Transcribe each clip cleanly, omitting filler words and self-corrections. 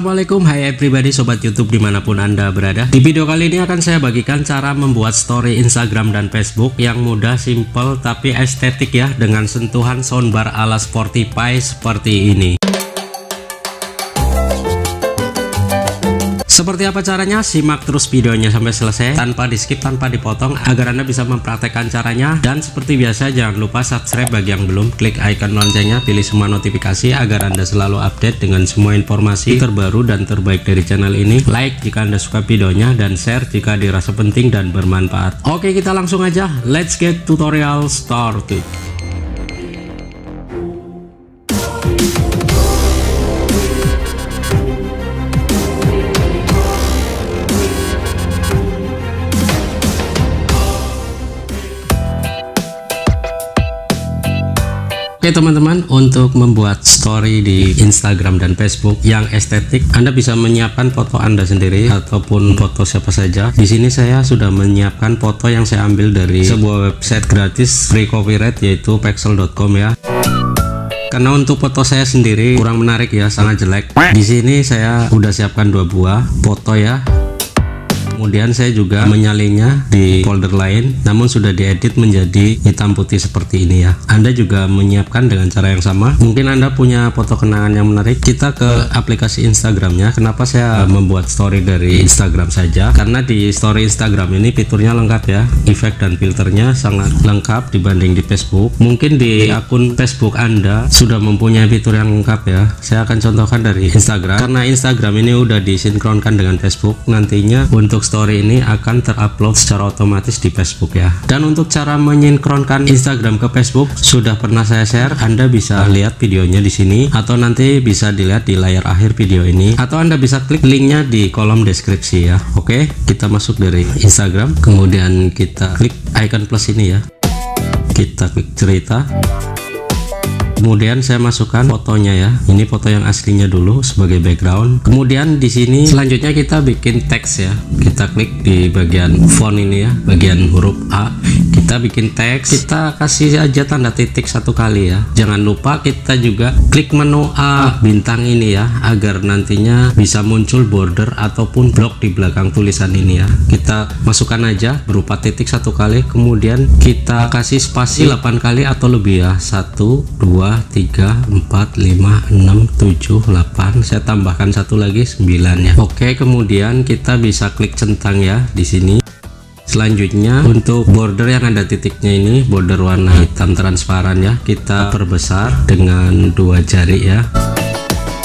Assalamualaikum, hai everybody, sobat YouTube dimanapun Anda berada. Di video kali ini akan saya bagikan cara membuat story Instagram dan Facebook yang mudah, simple, tapi estetik ya, dengan sentuhan soundbar ala Spotify seperti ini. Seperti apa caranya? Simak terus videonya sampai selesai tanpa di skip, tanpa dipotong, agar Anda bisa mempraktekkan caranya. Dan seperti biasa, jangan lupa subscribe bagi yang belum, klik icon loncengnya, pilih semua notifikasi agar Anda selalu update dengan semua informasi terbaru dan terbaik dari channel ini. Like jika Anda suka videonya dan share jika dirasa penting dan bermanfaat. Oke, kita langsung aja, let's get tutorial started. Oke teman-teman, untuk membuat story di Instagram dan Facebook yang estetik, Anda bisa menyiapkan foto Anda sendiri ataupun foto siapa saja. Di sini saya sudah menyiapkan foto yang saya ambil dari sebuah website gratis free copyright, yaitu pexel.com ya. Karena untuk foto saya sendiri kurang menarik ya, sangat jelek. Di sini saya udah siapkan 2 buah foto ya. Kemudian saya juga menyalinnya di folder lain, namun sudah diedit menjadi hitam putih seperti ini ya. Anda juga menyiapkan dengan cara yang sama. Mungkin Anda punya foto kenangan yang menarik. Kita ke aplikasi Instagramnya. Kenapa saya membuat story dari Instagram saja? Karena di story Instagram ini fiturnya lengkap ya. Efek dan filternya sangat lengkap dibanding di Facebook. Mungkin di akun Facebook Anda sudah mempunyai fitur yang lengkap ya. Saya akan contohkan dari Instagram. Karena Instagram ini udah disinkronkan dengan Facebook, nantinya untuk story ini akan terupload secara otomatis di Facebook ya. Dan untuk cara menyinkronkan Instagram ke Facebook sudah pernah saya share. Anda bisa lihat videonya di sini, atau nanti bisa dilihat di layar akhir video ini, atau Anda bisa klik linknya di kolom deskripsi ya. Oke, kita masuk dari Instagram, kemudian kita klik icon plus ini ya. Kita klik cerita. Kemudian saya masukkan fotonya ya. Ini foto yang aslinya dulu sebagai background. Kemudian di sini selanjutnya kita bikin teks ya. Kita klik di bagian font ini ya, bagian huruf A. Kita bikin teks. Kita kasih aja tanda titik 1 kali ya. Jangan lupa kita juga klik menu A bintang ini ya, agar nantinya bisa muncul border ataupun blok di belakang tulisan ini ya. Kita masukkan aja berupa titik 1 kali. Kemudian kita kasih spasi 8 kali atau lebih ya. 1, 2, 3, 4, 5, 6, 7, 8. Saya tambahkan 1 lagi, 9 ya. Oke, kemudian kita bisa klik centang ya di sini. Selanjutnya untuk border yang ada titiknya ini, border warna hitam transparan ya, kita perbesar dengan 2 jari ya.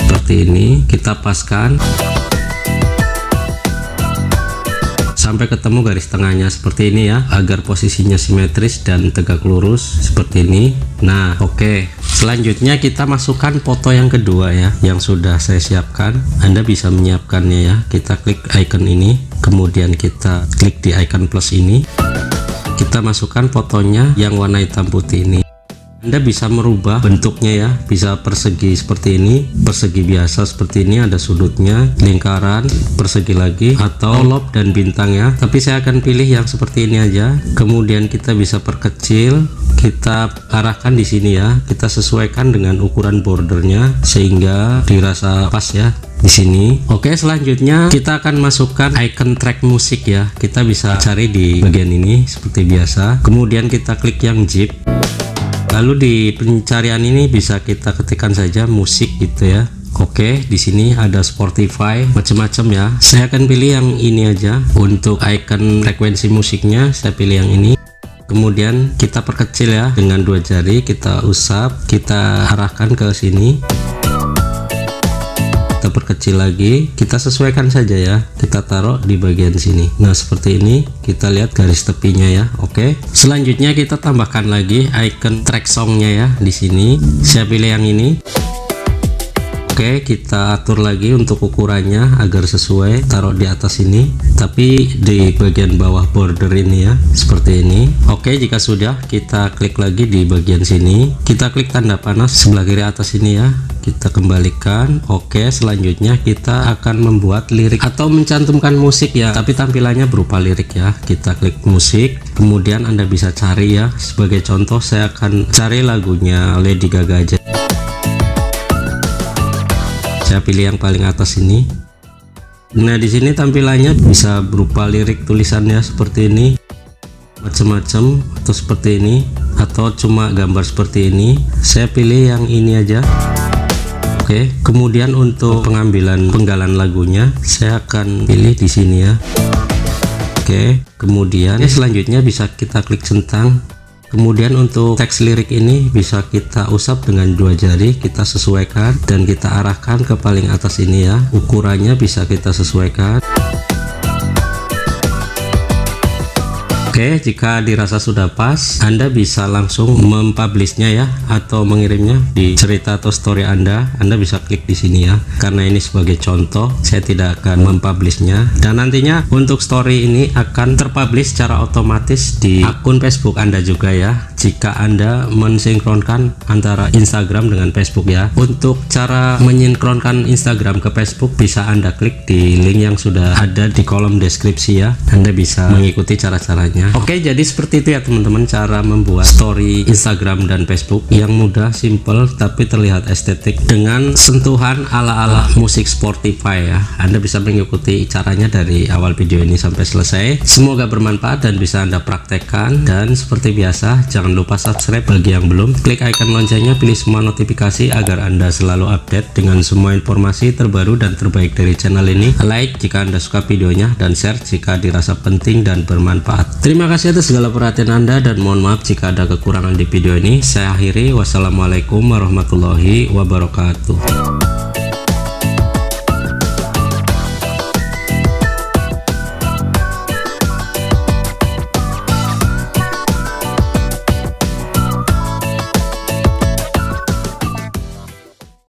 Seperti ini, kita paskan sampai ketemu garis tengahnya seperti ini ya, agar posisinya simetris dan tegak lurus seperti ini. Nah, oke. Selanjutnya kita masukkan foto yang kedua ya, yang sudah saya siapkan. Anda bisa menyiapkannya ya. Kita klik icon ini, kemudian kita klik di icon plus ini. Kita masukkan fotonya yang warna hitam putih ini. Anda bisa merubah bentuknya ya, bisa persegi seperti ini, persegi biasa seperti ini, ada sudutnya, lingkaran, persegi lagi, atau lob dan bintang ya. Tapi saya akan pilih yang seperti ini aja. Kemudian kita bisa perkecil, kita arahkan di sini ya. Kita sesuaikan dengan ukuran bordernya sehingga dirasa pas ya di sini. Oke, selanjutnya kita akan masukkan icon track musik ya. Kita bisa cari di bagian ini seperti biasa. Kemudian kita klik yang zip. Lalu di pencarian ini bisa kita ketikkan saja musik gitu ya. Oke, di sini ada Spotify, macam-macam ya. Saya akan pilih yang ini aja. Untuk icon frekuensi musiknya saya pilih yang ini. Kemudian kita perkecil ya dengan 2 jari, kita usap, kita arahkan ke sini. Kita perkecil lagi, kita sesuaikan saja ya, kita taruh di bagian sini. Nah seperti ini, kita lihat garis tepinya ya. Oke, selanjutnya kita tambahkan lagi icon track songnya ya di sini. Saya pilih yang ini. Oke, kita atur lagi untuk ukurannya agar sesuai, taruh di atas ini, tapi di bagian bawah border ini ya, seperti ini. Oke, jika sudah, kita klik lagi di bagian sini, kita klik tanda panas sebelah kiri atas ini ya, kita kembalikan. Oke, selanjutnya kita akan membuat lirik atau mencantumkan musik ya, tapi tampilannya berupa lirik ya. Kita klik musik, kemudian Anda bisa cari ya. Sebagai contoh, saya akan cari lagunya Lady Gaga aja. Saya pilih yang paling atas ini. Nah, di sini tampilannya bisa berupa lirik tulisannya seperti ini, macam-macam, atau seperti ini, atau cuma gambar seperti ini. Saya pilih yang ini aja. Oke, kemudian untuk pengambilan penggalan lagunya saya akan pilih di sini ya. Oke, kemudian selanjutnya bisa kita klik centang. Kemudian untuk teks lirik ini bisa kita usap dengan 2 jari, kita sesuaikan dan kita arahkan ke paling atas ini ya. Ukurannya bisa kita sesuaikan. Oke, jika dirasa sudah pas, Anda bisa langsung mempublishnya ya, atau mengirimnya di cerita atau story Anda. Anda bisa klik di sini ya. Karena ini sebagai contoh, saya tidak akan mempublishnya. Dan nantinya untuk story ini akan terpublish secara otomatis di akun Facebook Anda juga ya, jika Anda mensinkronkan antara Instagram dengan Facebook ya. Untuk cara mensinkronkan Instagram ke Facebook bisa Anda klik di link yang sudah ada di kolom deskripsi ya. Anda bisa mengikuti cara-caranya. Oke, jadi seperti itu ya teman-teman, cara membuat story Instagram dan Facebook yang mudah, simple, tapi terlihat estetik dengan sentuhan ala-ala musik Spotify ya. Anda bisa mengikuti caranya dari awal video ini sampai selesai. Semoga bermanfaat dan bisa Anda praktekkan. Dan seperti biasa, jangan lupa subscribe bagi yang belum. Klik icon loncengnya, pilih semua notifikasi agar Anda selalu update dengan semua informasi terbaru dan terbaik dari channel ini. Like jika Anda suka videonya dan share jika dirasa penting dan bermanfaat. Terima kasih atas segala perhatian Anda dan mohon maaf jika ada kekurangan di video ini. Saya akhiri. Wassalamualaikum warahmatullahi wabarakatuh.